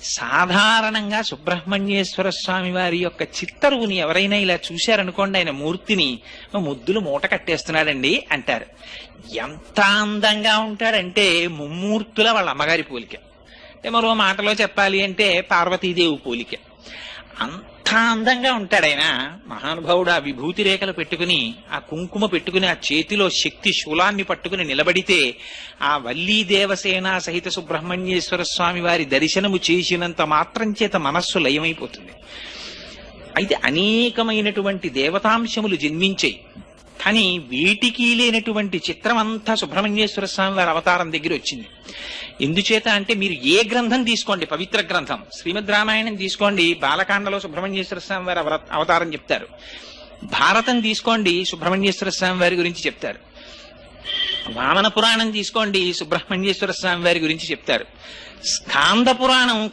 సాధారణంగా సుబ్రహ్మణ్యేశ్వర స్వామి వారి యొక్క చిత్తరువుని ఎవరైనా ఇలా చూశారనుకోండి, ఆయన మూర్తిని ముద్దులు మూట కట్టేస్తున్నాడండి అంటారు. ఎంత అందంగా ఉంటాడంటే ముమ్మూర్తుల వాళ్ళ అమ్మగారి పోలిక. అంటే మరో మాటలో చెప్పాలి అంటే పార్వతీదేవి పోలిక. అంత అందంగా ఉంటాడు ఆయన. మహానుభావుడు ఆ విభూతి రేఖలు పెట్టుకుని, ఆ కుంకుమ పెట్టుకుని, ఆ చేతిలో శక్తి శూలాన్ని పట్టుకుని నిలబడితే ఆ వల్లీ దేవసేన సహిత సుబ్రహ్మణ్యేశ్వర స్వామి వారి దర్శనము చేసినంత మాత్రం చేత మనస్సు లయమైపోతుంది. అయితే అనేకమైనటువంటి దేవతాంశములు జన్మించాయి. కానీ వీటికి లేనటువంటి చిత్రం అంతా సుబ్రహ్మణ్యేశ్వర స్వామి వారి అవతారం దగ్గర వచ్చింది. ఎందుచేత అంటే మీరు ఏ గ్రంథం తీసుకోండి, పవిత్ర గ్రంథం శ్రీమద్ రామాయణం తీసుకోండి, బాలకాండలో సుబ్రహ్మణ్యేశ్వర స్వామి వారి అవతారం చెప్తారు. భారతం తీసుకోండి, సుబ్రహ్మణ్యేశ్వర స్వామి వారి గురించి చెప్తారు. వామన పురాణం తీసుకోండి, సుబ్రహ్మణ్యేశ్వర స్వామి వారి గురించి చెప్తారు. స్కాంద పురాణం